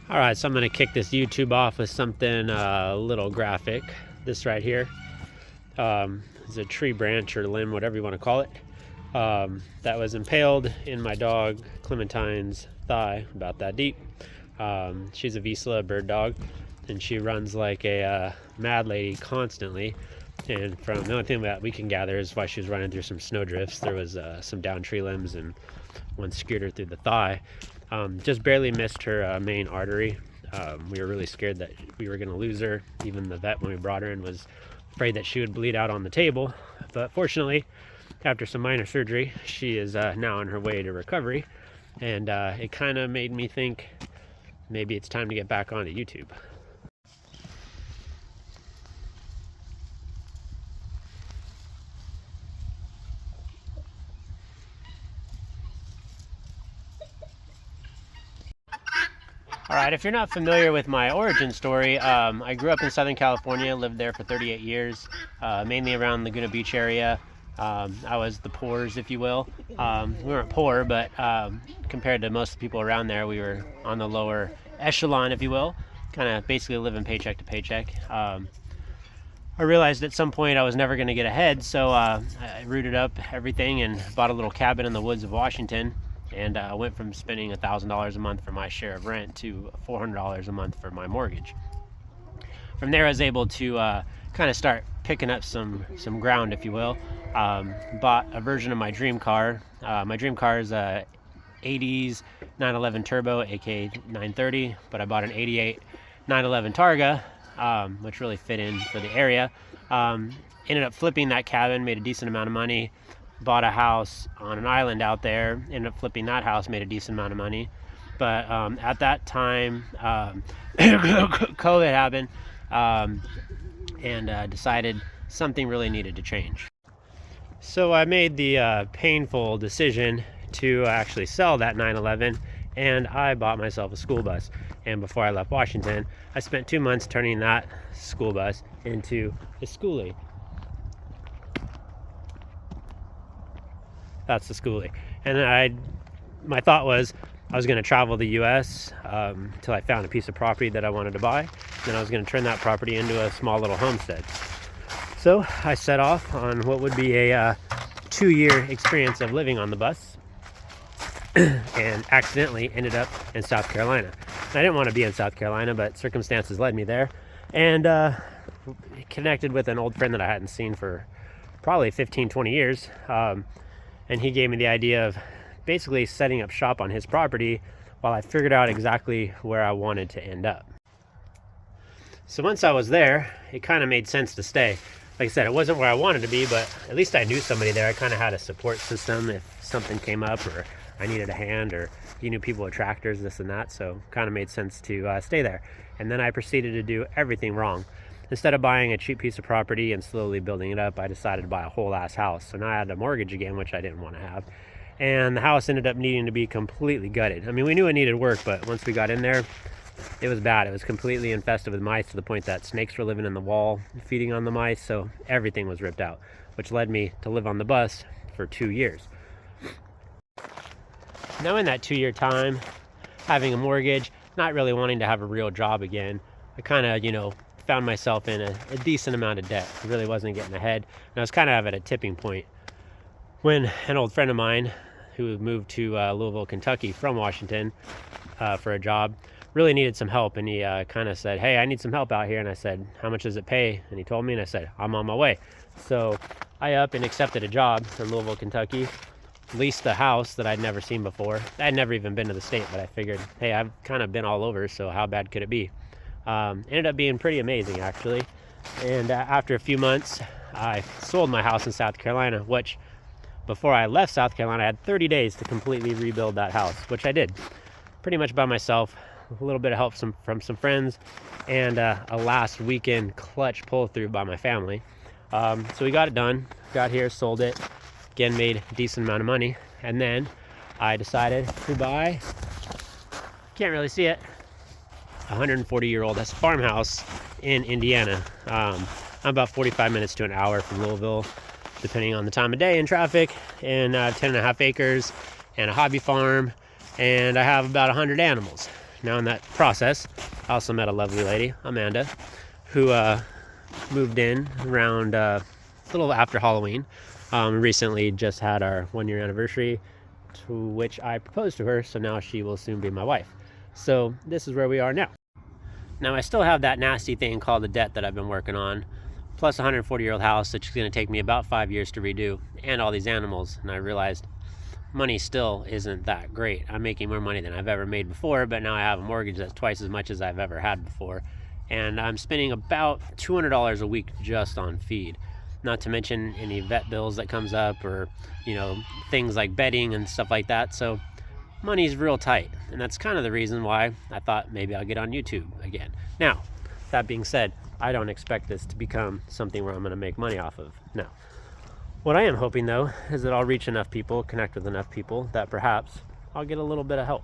All right, so I'm gonna kick this YouTube off with something a little graphic. This right here is a tree branch or limb, whatever you want to call it, that was impaled in my dog Clementine's thigh, about that deep. She's a Vizsla bird dog, and she runs like a mad lady constantly. And from the only thing that we can gather is why she was running through some snow drifts. There was some down tree limbs, and one skewered her through the thigh. Just barely missed her main artery. We were really scared that we were going to lose her. Even the vet, when we brought her in, was afraid that she would bleed out on the table. But fortunately, after some minor surgery, she is now on her way to recovery. And it kind of made me think maybe it's time to get back onto YouTube. All right, if you're not familiar with my origin story, I grew up in Southern California, lived there for 38 years, mainly around Laguna Beach area. I was the poors, if you will. We weren't poor, but compared to most people around there, we were on the lower echelon, if you will, kind of basically living paycheck to paycheck. I realized at some point I was never going to get ahead, so I rooted up everything and bought a little cabin in the woods of Washington. And I went from spending $1,000 a month for my share of rent to $400 a month for my mortgage. From there, I was able to kind of start picking up some ground, if you will. Bought a version of my dream car. My dream car is a 80s 911 Turbo, aka 930, but I bought an 88 911 Targa, which really fit in for the area. Ended up flipping that cabin, made a decent amount of money. Bought a house on an island out there, ended up flipping that house, made a decent amount of money. But at that time, COVID happened, and decided something really needed to change. So I made the painful decision to actually sell that 911, and I bought myself a school bus. And before I left Washington, I spent 2 months turning that school bus into a schoolie. That's the schoolie. And my thought was I was going to travel the U.S. Until I found a piece of property that I wanted to buy. Then I was going to turn that property into a small little homestead. So I set off on what would be a 2-year experience of living on the bus, and accidentally ended up in South Carolina. And I didn't want to be in South Carolina, but circumstances led me there, and connected with an old friend that I hadn't seen for probably 15-20 years. And he gave me the idea of basically setting up shop on his property while I figured out exactly where I wanted to end up. So once I was there, it kind of made sense to stay. Like I said, it wasn't where I wanted to be, but at least I knew somebody there. I kind of had a support system if something came up or I needed a hand, or you knew people with tractors, this and that. So kind of made sense to stay there. And then I proceeded to do everything wrong. Instead of buying a cheap piece of property and slowly building it up, I decided to buy a whole ass house. So now I had a mortgage again, which I didn't want to have. And the house ended up needing to be completely gutted. I mean, we knew it needed work, but once we got in there, it was bad. It was completely infested with mice, to the point that snakes were living in the wall, feeding on the mice. So everything was ripped out, which led me to live on the bus for 2 years. Now in that 2-year time, having a mortgage, not really wanting to have a real job again, I kind of, found myself in a decent amount of debt. I really wasn't getting ahead, and I was kind of at a tipping point when an old friend of mine who moved to Louisville, Kentucky from Washington for a job really needed some help, and he kind of said, "Hey, I need some help out here." And I said, "How much does it pay?" And he told me, and I said, "I'm on my way." So I up and accepted a job in Louisville, Kentucky, leased a house that I'd never seen before. I'd never even been to the state, but I figured, hey, I've kind of been all over, so how bad could it be? Ended up being pretty amazing, actually. And after a few months, I sold my house in South Carolina, which before I left South Carolina, I had 30 days to completely rebuild that house, which I did pretty much by myself, with a little bit of help from some friends, and a last weekend clutch pull through by my family. So we got it done, got here, sold it, again, made a decent amount of money. And then I decided to buy, can't really see it, 140-year-old farmhouse in Indiana. I'm about 45 minutes to an hour from Louisville, depending on the time of day and traffic, and 10.5 acres and a hobby farm, and I have about 100 animals. Now in that process, I also met a lovely lady, Amanda, who moved in around a little after Halloween. Recently just had our 1-year anniversary, to which I proposed to her, so now she will soon be my wife. So this is where we are now. Now I still have that nasty thing called the debt that I've been working on, plus a 140-year-old house, which is going to take me about 5 years to redo, and all these animals. And I realized money still isn't that great. I'm making more money than I've ever made before, but now I have a mortgage that's twice as much as I've ever had before. And I'm spending about $200 a week just on feed. Not to mention any vet bills that comes up, or, you know, things like bedding and stuff like that. So money's real tight, and that's kind of the reason why I thought maybe I'll get on YouTube again. Now, that being said, I don't expect this to become something where I'm going to make money off of. No. What I am hoping, though, is that I'll reach enough people, connect with enough people, that perhaps I'll get a little bit of help.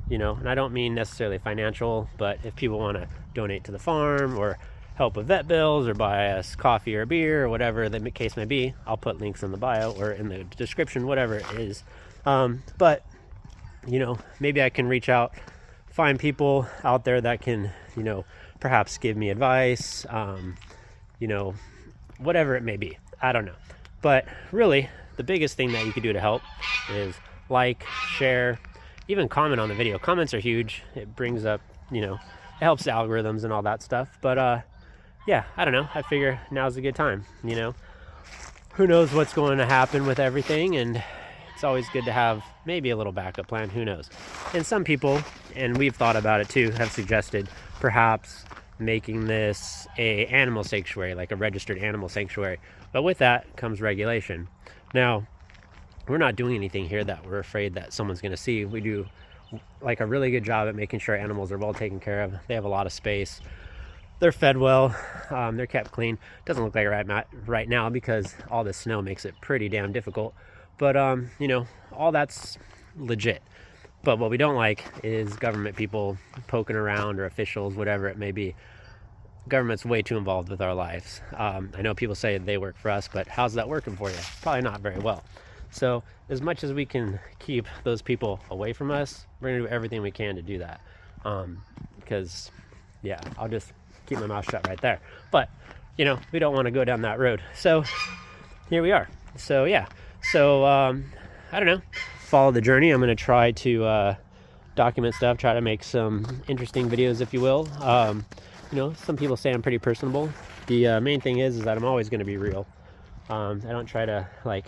You know, and I don't mean necessarily financial, but if people want to donate to the farm, or help with vet bills, or buy us coffee or beer, or whatever the case may be, I'll put links in the bio or in the description, whatever it is. But you know, maybe I can reach out, find people out there that can, you know, perhaps give me advice, you know, whatever it may be. I don't know. But really, the biggest thing that you could do to help is like, share, even comment on the video. Comments are huge. It brings up, you know, it helps the algorithms and all that stuff. But yeah, I don't know. I figure now's a good time, you know. Who knows what's going to happen with everything, and it's always good to have maybe a little backup plan. Who knows? And some people, and we've thought about it too, have suggested perhaps making this a animal sanctuary, like a registered animal sanctuary. But with that comes regulation. Now, we're not doing anything here that we're afraid that someone's going to see. We do like a really good job at making sure animals are well taken care of. They have a lot of space. They're fed well. They're kept clean. Doesn't look like it right now because all this snow makes it pretty damn difficult. But, you know, all that's legit. But what we don't like is government people poking around, or officials, whatever it may be. Government's way too involved with our lives. I know people say they work for us, but how's that working for you? Probably not very well. So as much as we can keep those people away from us, we're going to do everything we can to do that. Because, yeah, I'll just keep my mouth shut right there. But, you know, we don't want to go down that road. So here we are. So, yeah. So, I don't know, follow the journey. I'm going to try to document stuff, try to make some interesting videos, if you will. You know, some people say I'm pretty personable. The main thing is that I'm always going to be real. I don't try to, like,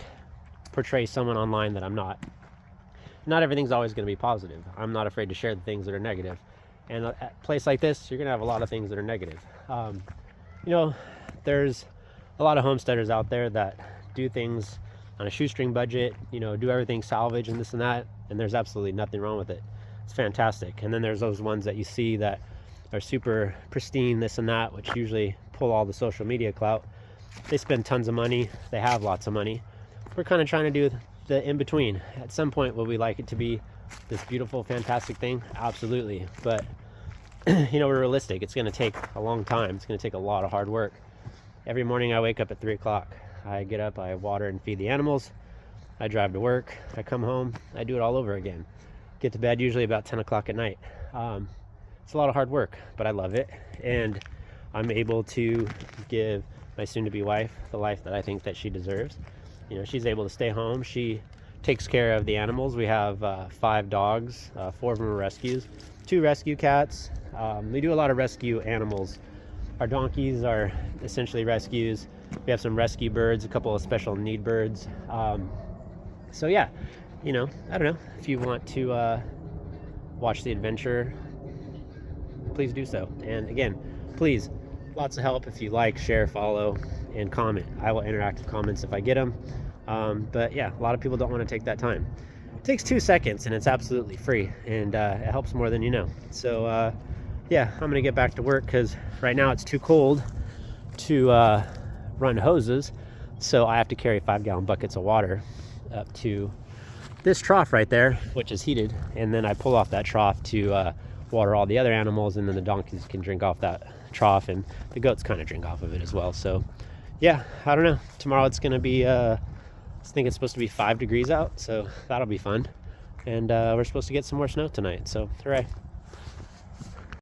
portray someone online that I'm not. Not everything's always going to be positive. I'm not afraid to share the things that are negative. And at a place like this, you're going to have a lot of things that are negative. You know, there's a lot of homesteaders out there that do things on a shoestring budget, you know, do everything salvage and this and that, and there's absolutely nothing wrong with it. It's fantastic. And then there's those ones that you see that are super pristine, this and that, which usually pull all the social media clout. They spend tons of money. They have lots of money. We're kind of trying to do the in-between. At some point, will we like it to be this beautiful, fantastic thing? Absolutely. But, you know, we're realistic. It's going to take a long time. It's going to take a lot of hard work. Every morning I wake up at 3 o'clock. I get up, I water and feed the animals. I drive to work. I come home. I do it all over again. Get to bed usually about 10 o'clock at night. It's a lot of hard work, but I love it. And I'm able to give my soon-to-be wife the life that I think that she deserves. You know, she's able to stay home. She takes care of the animals. We have 5 dogs. 4 of them are rescues. 2 rescue cats. We do a lot of rescue animals. Our donkeys are essentially rescues. We have some rescue birds, a couple of special need birds. So yeah, you know, I don't know. If you want to watch the adventure, please do so. And again, please, lots of help if you like, share, follow, and comment. I will interact with comments if I get them. But yeah, a lot of people don't want to take that time. It takes 2 seconds and it's absolutely free, and it helps more than you know. So yeah, I'm gonna get back to work because right now it's too cold to run hoses, so I have to carry 5-gallon buckets of water up to this trough right there, which is heated, and then I pull off that trough to water all the other animals, and then the donkeys can drink off that trough, and the goats kind of drink off of it as well. So yeah, I don't know, tomorrow it's gonna be I think it's supposed to be 5 degrees out, so that'll be fun. And we're supposed to get some more snow tonight, so hooray.